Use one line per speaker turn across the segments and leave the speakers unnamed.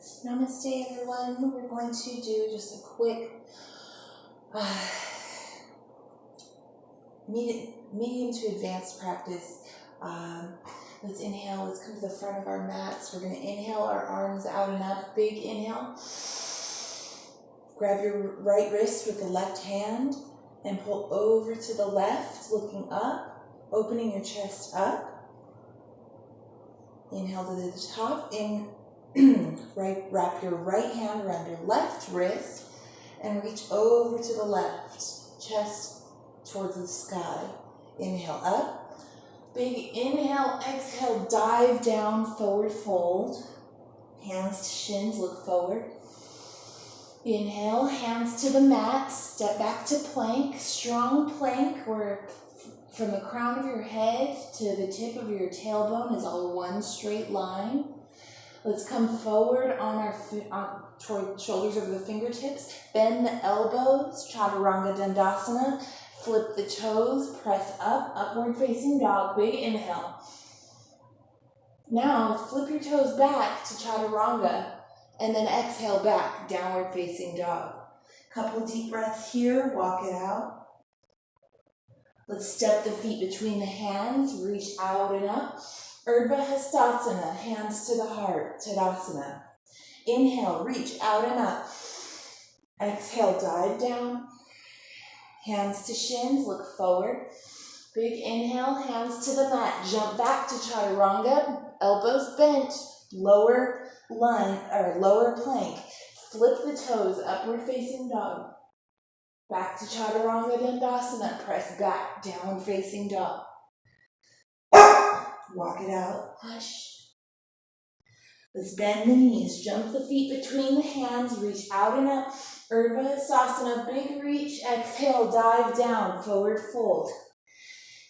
Namaste, everyone. We're going to do just a quick medium to advanced practice. Let's inhale. Let's come to the front of our mats. We're going to inhale our arms out and up. Big inhale. Grab your right wrist with the left hand and pull over to the left, looking up, opening your chest up. Inhale to the top. Wrap your right hand around your left wrist and reach over to the left, chest towards the sky. Inhale up. Big inhale, exhale, dive down, forward fold. Hands to shins, look forward. Inhale, hands to the mat, step back to plank, strong plank where from the crown of your head to the tip of your tailbone is all one straight line. Let's come forward on our shoulders over the fingertips. Bend the elbows, Chaturanga Dandasana. Flip the toes, press up, upward facing dog. Big inhale. Now flip your toes back to Chaturanga and then exhale back, downward facing dog. Couple deep breaths here, walk it out. Let's step the feet between the hands, reach out and up. Urdhva Hastasana, hands to the heart, Tadasana. Inhale, reach out and up. Exhale, dive down. Hands to shins, look forward. Big inhale, hands to the mat. Jump back to Chaturanga, elbows bent, lower plank. Flip the toes, upward facing dog. Back to Chaturanga Dandasana, press back, downward facing dog. Walk it out, hush. Let's bend the knees, jump the feet between the hands, reach out and up. Urdhva Hastasana, big reach, exhale, dive down, forward fold.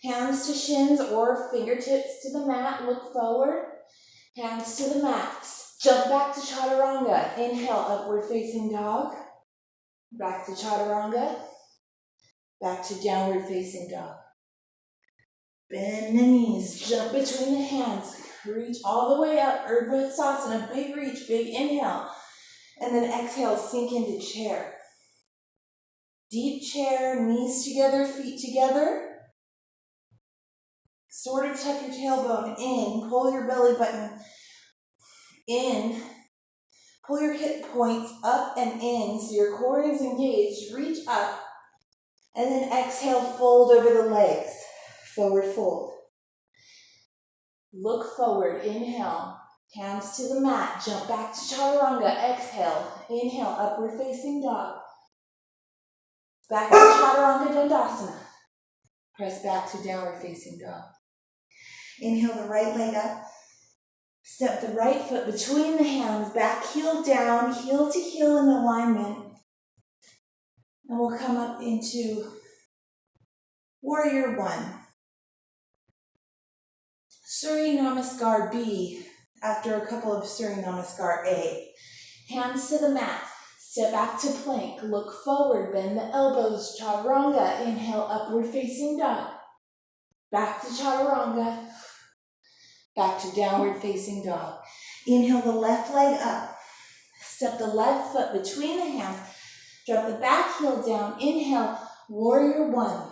Hands to shins or fingertips to the mat, look forward. Hands to the mat, jump back to Chaturanga. Inhale, upward facing dog. Back to Chaturanga. Back to downward facing dog. Bend the knees, jump between the hands, reach all the way up, Urdhva Hastasana, big reach, big inhale, and then exhale, sink into chair. Deep chair, knees together, feet together. Sort of tuck your tailbone in, pull your belly button in, pull your hip points up and in so your core is engaged, reach up, and then exhale, fold over the legs. Forward fold. Look forward, inhale. Hands to the mat, jump back to Chaturanga, exhale. Inhale, upward facing dog. Back to Chaturanga Dandasana. Press back to downward facing dog. Inhale the right leg up. Step the right foot between the hands, back heel down, heel to heel in alignment. And we'll come up into Warrior One. Surya Namaskar B, after a couple of Surya Namaskar A. Hands to the mat, step back to plank, look forward, bend the elbows, Chaturanga, inhale, upward facing dog. Back to Chaturanga, back to downward facing dog. Inhale the left leg up, step the left foot between the hands, drop the back heel down, inhale, Warrior One.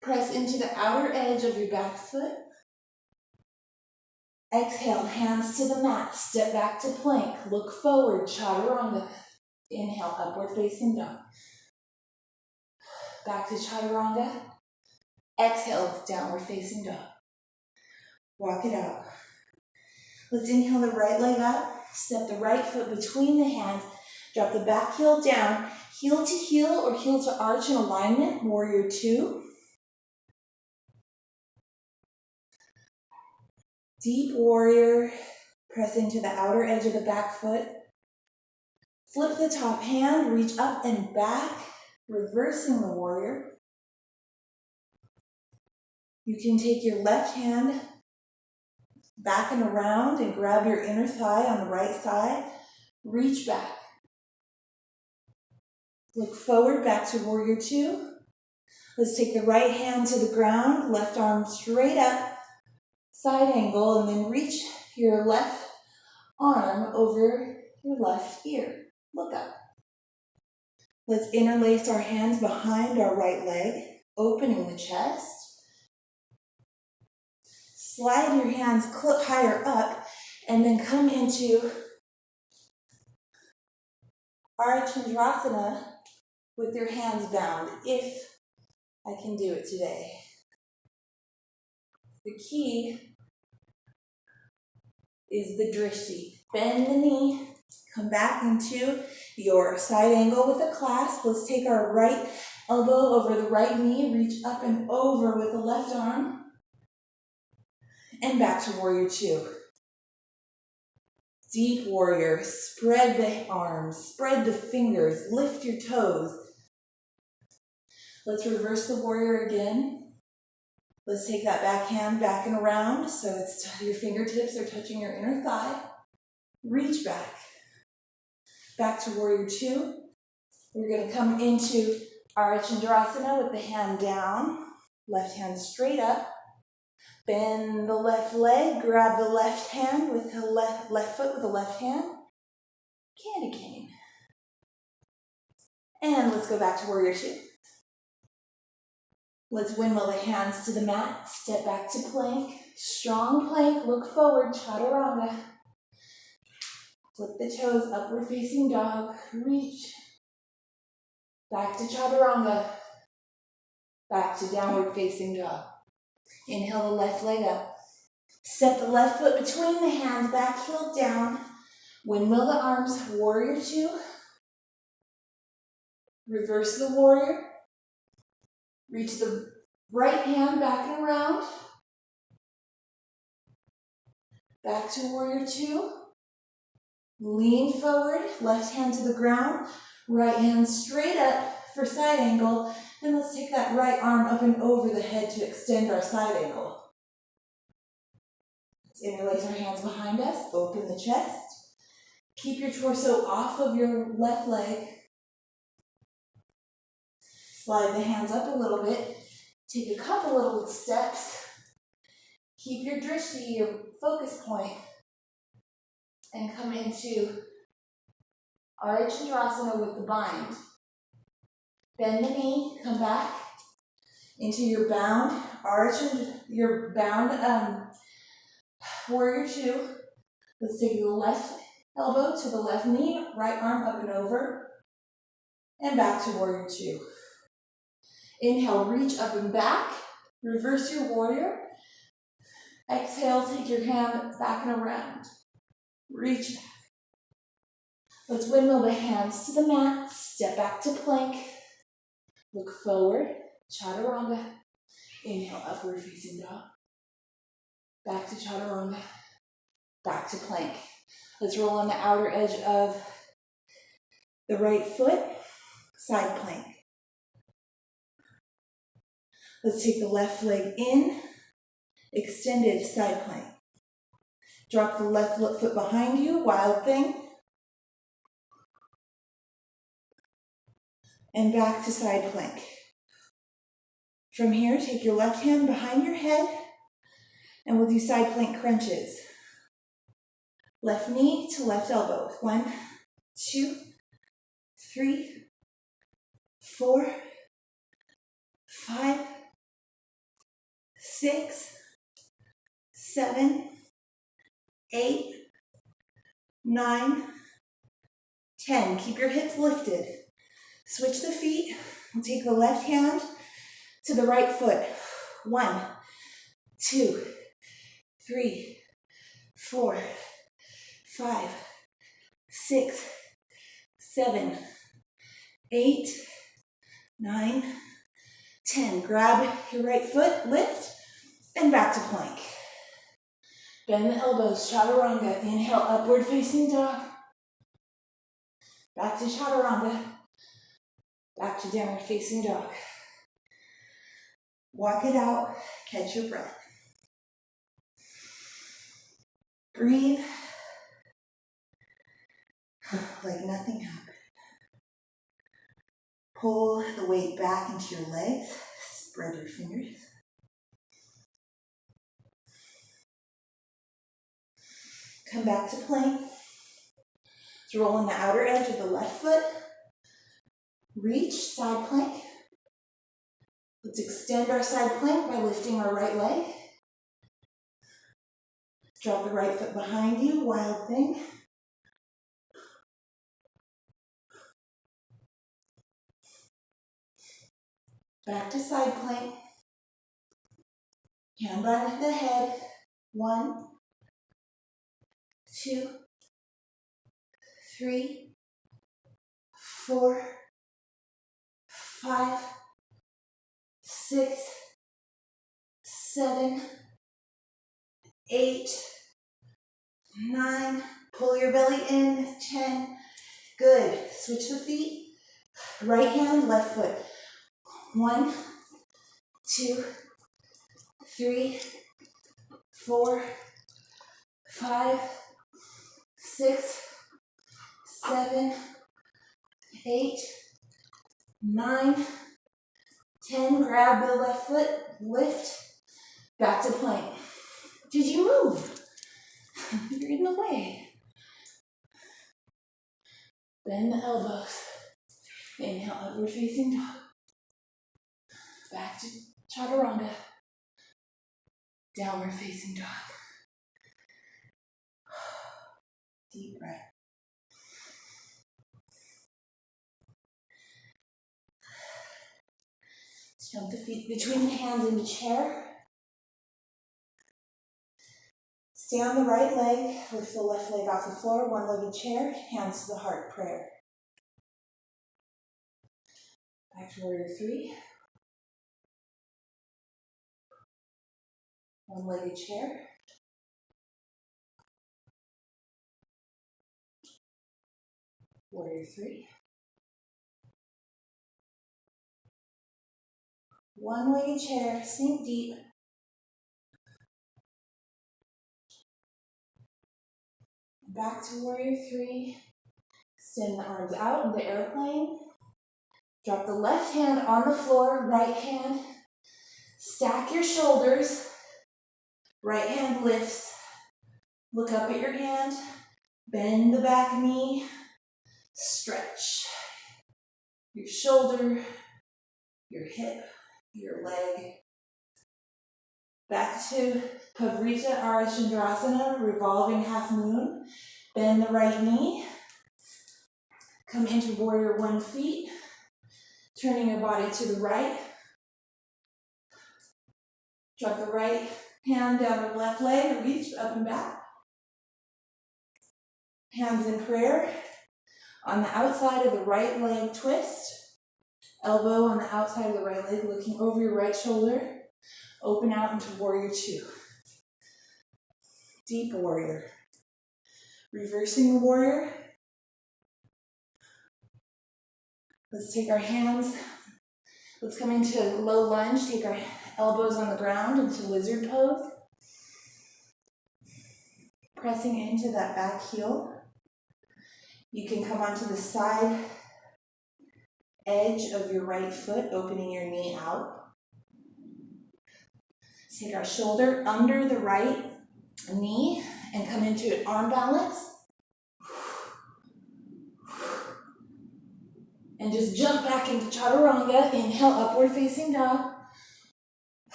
Press into the outer edge of your back foot. Exhale, hands to the mat. Step back to plank. Look forward, Chaturanga. Inhale, upward facing dog. Back to Chaturanga. Exhale, downward facing dog. Walk it out. Let's inhale the right leg up. Step the right foot between the hands. Drop the back heel down. Heel to heel or heel to arch in alignment. Warrior Two. Deep warrior, press into the outer edge of the back foot. Flip the top hand, reach up and back, reversing the warrior. You can take your left hand back and around and grab your inner thigh on the right side. Reach back. Look forward, back to Warrior Two. Let's take the right hand to the ground, left arm straight up. Side angle, and then reach your left arm arm over your left ear. Look up. Let's interlace our hands behind our right leg, opening the chest. Slide your hands higher up and then come into Ardha with your hands bound, if I can do it today. The key is the drishti. Bend the knee, come back into your side angle with a clasp. Let's take our right elbow over the right knee, reach up and over with the left arm, and back to warrior two. Deep warrior, spread the arms, spread the fingers, lift your toes. Let's reverse the warrior again. Let's take that back hand back and around so it's your fingertips are touching your inner thigh. Reach back. Back to warrior two. We're going to come into Ardha with the hand down, left hand straight up. Bend the left leg, grab the left hand with the left foot with the left hand. Candy cane. And let's go back to warrior two. Let's windmill the hands to the mat, step back to plank. Strong plank, look forward, chaturanga. Flip the toes, upward facing dog, reach. Back to chaturanga. Back to downward facing dog. Inhale the left leg up. Step the left foot between the hands, back heel down. Windmill the arms, warrior two. Reverse the warrior. Reach the right hand back and around. Back to warrior two. Lean forward, left hand to the ground. Right hand straight up for side angle. And let's take that right arm up and over the head to extend our side angle. Let's interlace our hands behind us, open the chest. Keep your torso off of your left leg. Slide the hands up a little bit. Take a couple little steps. Keep your drishti, your focus point, and come into Ardha with the bind. Bend the knee, come back into your bound, your bound warrior two. Let's take the left elbow to the left knee, right arm up and over, and back to warrior two. Inhale, reach up and back, reverse your warrior. Exhale, take your hand back and around. Reach back. Let's windmill the hands to the mat, step back to plank. Look forward, chaturanga. Inhale, upward facing dog. Back to chaturanga. Back to plank. Let's roll on the outer edge of the right foot, side plank. Let's take the left leg in, extended side plank. Drop the left foot behind you, wild thing. And back to side plank. From here, take your left hand behind your head, and we'll do side plank crunches. Left knee to left elbow. 1, 2, 3, 4, 5, 6, 7, 8, 9, 10. Keep your hips lifted. Switch the feet. We'll take the left hand to the right foot. 1, 2, 3, 4, 5, 6, 7, 8, 9, 10. Grab your right foot, lift, and back to plank. Bend the elbows, chaturanga. Inhale, upward facing dog. Back to chaturanga. Back to downward facing dog. Walk it out, catch your breath. Breathe like nothing happened. Pull the weight back into your legs. Spread your fingers. Come back to plank. Let's roll on the outer edge of the left foot. Reach, side plank. Let's extend our side plank by lifting our right leg. Drop the right foot behind you, wild thing. Back to side plank. Hand by the head. 1, 2, 3, 4, 5, 6, 7, 8, 9. Pull your belly in. 10. Good. Switch the feet. Right hand, left foot. 1, 2, 3, 4, 5, 6, 7, 8, 9, 10. Grab the left foot, lift, back to plank. Did you move? You're in the way. Bend the elbows. Inhale, upward facing dog. Back to chaturanga. Downward facing dog. Deep breath. Jump the feet between the hands in the chair. Stay on the right leg, lift the left leg off the floor, one-legged chair, hands to the heart, prayer. Back to warrior 3. One-legged chair. Warrior 3. One-legged chair, sink deep. Back to warrior 3. Extend the arms out into airplane. Drop the left hand on the floor, right hand. Stack your shoulders. Right hand lifts. Look up at your hand. Bend the back knee. Stretch your shoulder, your hip, your leg. Back to Pavrita Arachandrasana, revolving half moon. Bend the right knee. Come into warrior 1 feet. Turning your body to the right. Drop the right hand down the left leg, reach up and back. Hands in prayer. On the outside of the right leg, twist. Elbow on the outside of the right leg, looking over your right shoulder. Open out into warrior 2. Deep warrior. Reversing the warrior. Let's take our hands. Let's come into low lunge. Take our elbows on the ground into lizard pose. Pressing into that back heel. You can come onto the side edge of your right foot, opening your knee out. Take our shoulder under the right knee and come into an arm balance. And just jump back into chaturanga. Inhale, upward facing dog.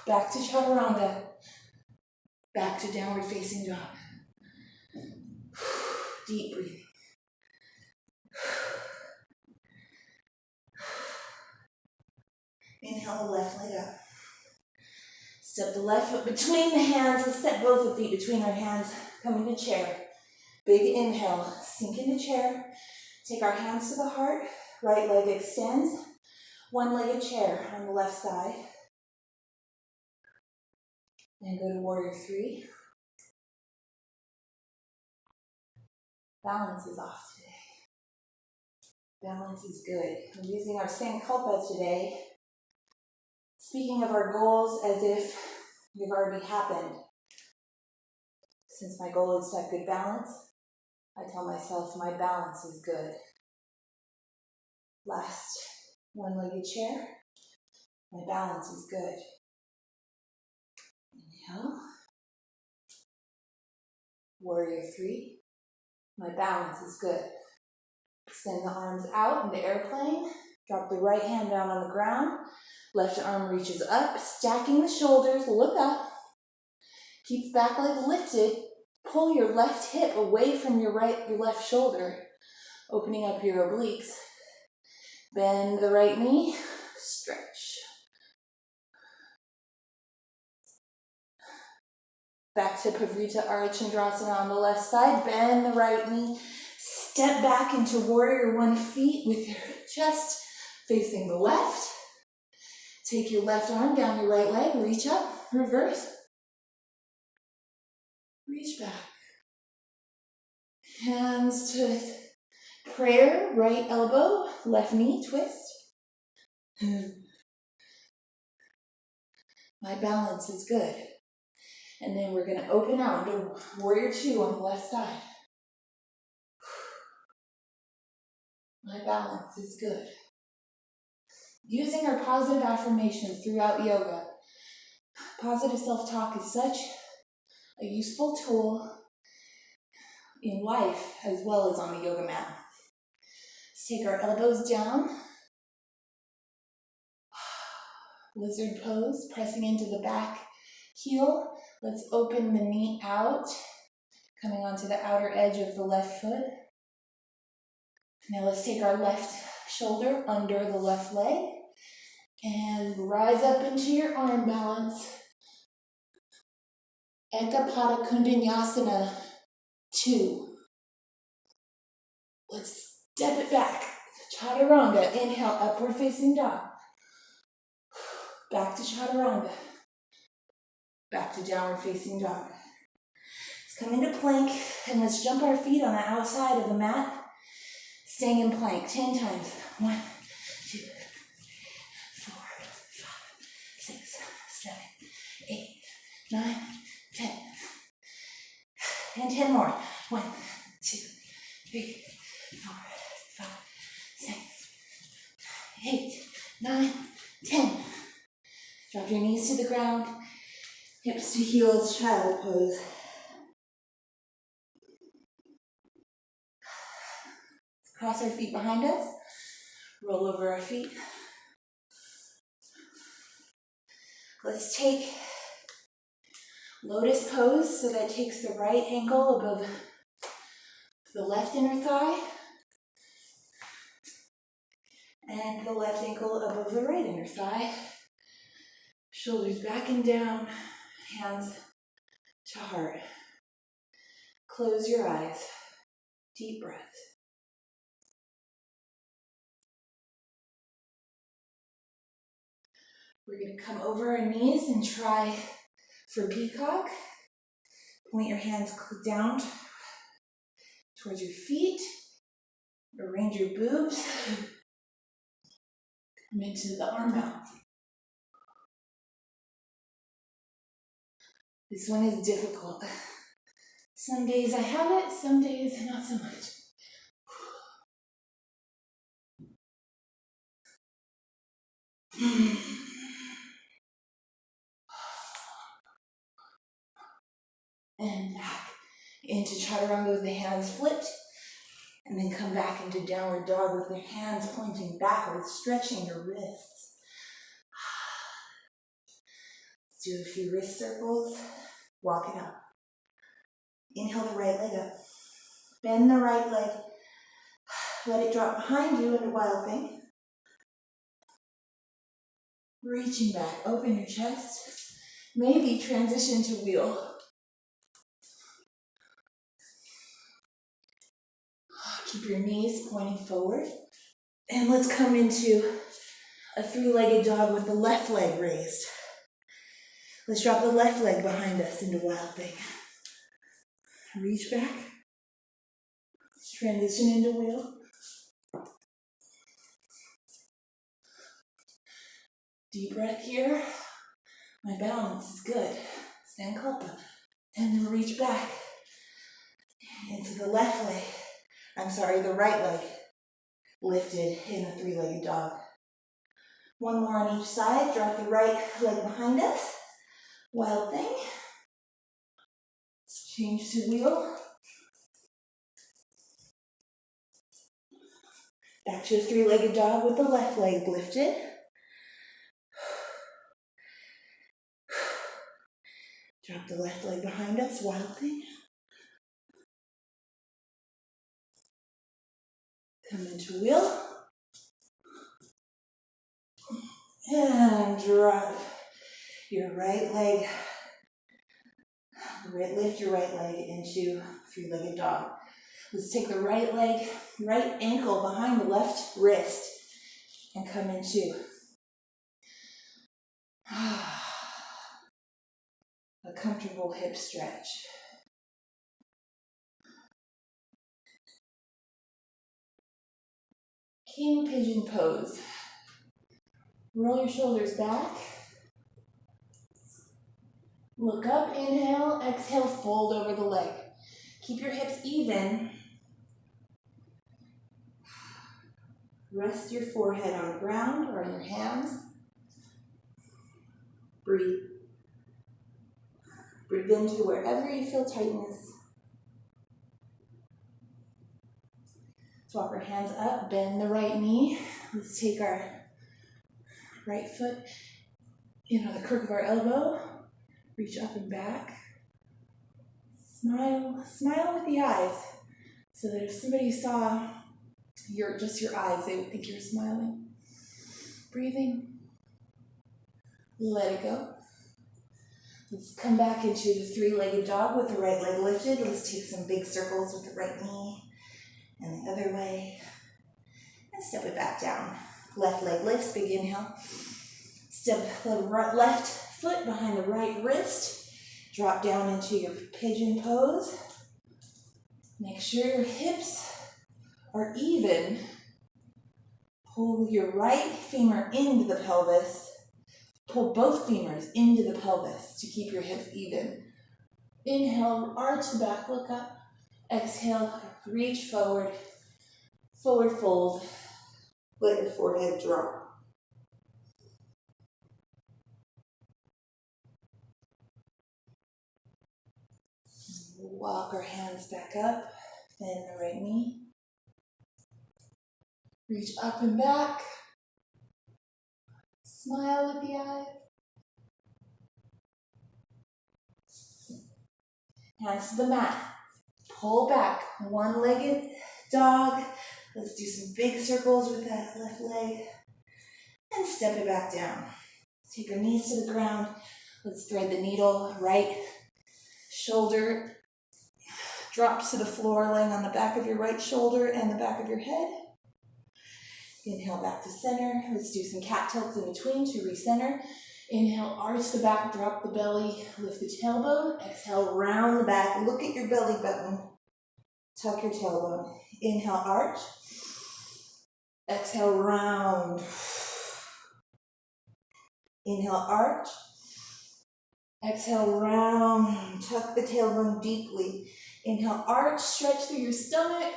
Back to chaturanga. Back to downward facing dog. Deep breathing. Inhale the left leg up. Step the left foot between the hands. Let's step both the feet between our hands. Come into chair. Big inhale. Sink into chair. Take our hands to the heart. Right leg extends. One-legged chair on the left side. And go to warrior 3. Balance is off today. Balance is good. We're using our sankalpas today. Speaking of our goals as if they've already happened. Since my goal is to have good balance, I tell myself my balance is good. Last one-legged chair. My balance is good. Inhale. Warrior 3. My balance is good. Extend the arms out into airplane. Drop the right hand down on the ground. Left arm reaches up, stacking the shoulders. Look up. Keep the back leg lifted. Pull your left hip away from your left shoulder, opening up your obliques. Bend the right knee. Stretch. Back to Pavrita Ardha Chandrasana on the left side. Bend the right knee. Step back into Warrior One feet with your chest facing the left. Take your left arm down your right leg. Reach up. Reverse. Reach back. Hands to prayer. Right elbow. Left knee. Twist. My balance is good. And then we're going to open out into Warrior Two on the left side. My balance is good. Using our positive affirmations throughout yoga. Positive self-talk is such a useful tool in life as well as on the yoga mat. Let's take our elbows down. Lizard pose, pressing into the back heel. Let's open the knee out, coming onto the outer edge of the left foot. Now let's take our left shoulder under the left leg and rise up into your arm balance. Ekapada Kundanyasana 2. Let's step it back. Chaturanga. Inhale, upward facing dog. Back to Chaturanga. Back to downward facing dog. Let's come into plank and let's jump our feet on the outside of the mat. Staying in plank 10 times. 1, 2, 3, 4, 5, 6, 7, 8, 9, 10. And 10 more. 1, 2, 3, 4, 5, 6, 8, 9, 10. Drop your knees to the ground. Hips to heels, child pose. Cross our feet behind us. Roll over our feet. Let's take Lotus pose, so that takes the right ankle above the left inner thigh and the left ankle above the right inner thigh. Shoulders back and down, hands to heart. Close your eyes. Deep breath. We're going to come over our knees and try for peacock. Point your hands down towards your feet. Arrange your boobs. Come into the arm balance. This one is difficult. Some days I have it, some days not so much. And back into Chaturanga with the hands flipped. And then come back into downward dog with your hands pointing backwards, stretching your wrists. Let's do a few wrist circles. Walk it up. Inhale the right leg up. Bend the right leg. Let it drop behind you into wild thing. Reaching back, open your chest. Maybe transition to wheel. Keep your knees pointing forward. And let's come into a three-legged dog with the left leg raised. Let's drop the left leg behind us into wild thing. Reach back. Transition into wheel. Deep breath here. My balance is good. Sankalpa. And then reach back into the left leg. The right leg lifted in a three-legged dog. One more on each side. Drop the right leg behind us. Wild thing. Change to wheel. Back to a three-legged dog with the left leg lifted. Drop the left leg behind us, wild thing. Come into wheel. And drop your right leg. Lift your right leg into three-legged dog. Let's take the right leg, right ankle behind the left wrist and come into a comfortable hip stretch. King pigeon pose. Roll your shoulders back. Look up, inhale, exhale, fold over the leg. Keep your hips even. Rest your forehead on the ground or in your hands. Breathe. Breathe into wherever you feel tightness. Swap our hands up, bend the right knee. Let's take our right foot in on the crook of our elbow. Reach up and back. Smile. Smile with the eyes so that if somebody saw just your eyes, they would think you're smiling. Breathing. Let it go. Let's come back into the three-legged dog with the right leg lifted. Let's take some big circles with the right knee and the other way. And step it back down. Left leg lifts, big inhale. Step the left foot behind the right wrist. Drop down into your pigeon pose. Make sure your hips are even. Pull your right femur into the pelvis. Pull both femurs into the pelvis to keep your hips even. Inhale, arch the back, look up. Exhale, reach forward. Forward fold. Let your forehead drop. Walk our hands back up. Bend the right knee. Reach up and back. Smile with the eyes. Hands to the mat. Pull back. One-legged dog. Let's do some big circles with that left leg. And step it back down. Take our knees to the ground. Let's thread the needle. Right shoulder drops to the floor, laying on the back of your right shoulder and the back of your head. Inhale back to center. Let's do some cat tilts in between to recenter. Inhale, arch the back, drop the belly, lift the tailbone. Exhale, round the back. Look at your belly button. Tuck your tailbone. Inhale, arch. Exhale, round. Inhale, arch. Exhale, round. Tuck the tailbone deeply. Inhale, arch, stretch through your stomach,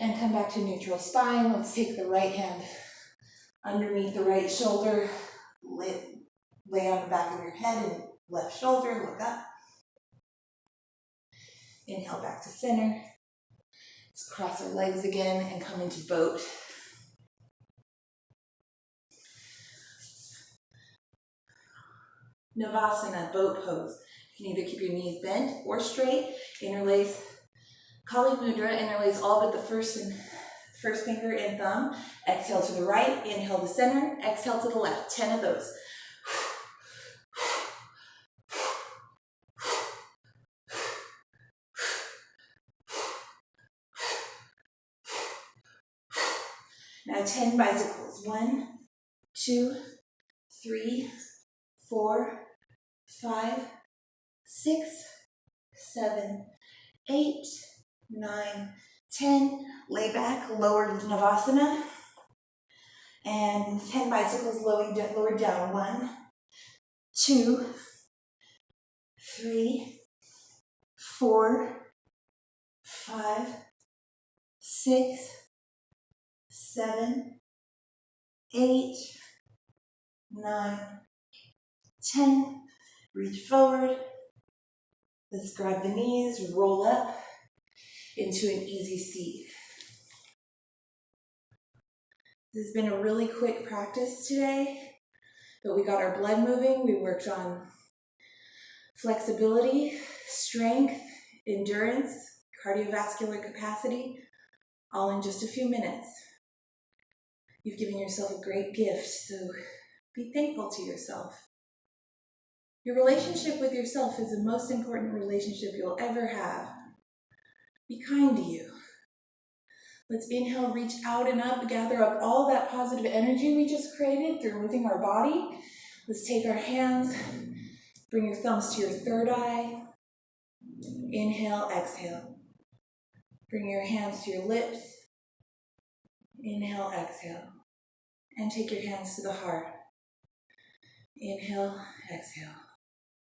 and come back to neutral spine. Let's take the right hand underneath the right shoulder. Lay on the back of your head and left shoulder, look up. Inhale back to center. Let's cross our legs again and come into boat. Navasana, boat pose. You can either keep your knees bent or straight. Interlace Kali Mudra, interlace all but the first finger and thumb. Exhale to the right, inhale to center, exhale to the left. 10 of those. Now 10 bicycles. 1, 2, 3, 4, 5, 6, 7, 8, 9, 10. Lay back, lower Navasana. And 10 bicycles lowered down. 1, 2, 3, 4, 5, 6, 7, 8, 9, 10. Reach forward. Let's grab the knees, roll up into an easy seat. This has been a really quick practice today, but we got our blood moving. We worked on flexibility, strength, endurance, cardiovascular capacity, all in just a few minutes. You've given yourself a great gift, so be thankful to yourself. Your relationship with yourself is the most important relationship you'll ever have. Be kind to you. Let's inhale, reach out and up, gather up all that positive energy we just created through moving our body. Let's take our hands, bring your thumbs to your third eye. Inhale, exhale. Bring your hands to your lips. Inhale, exhale. And take your hands to the heart. Inhale, exhale.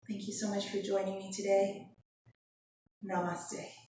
Thank you so much for joining me today. Namaste.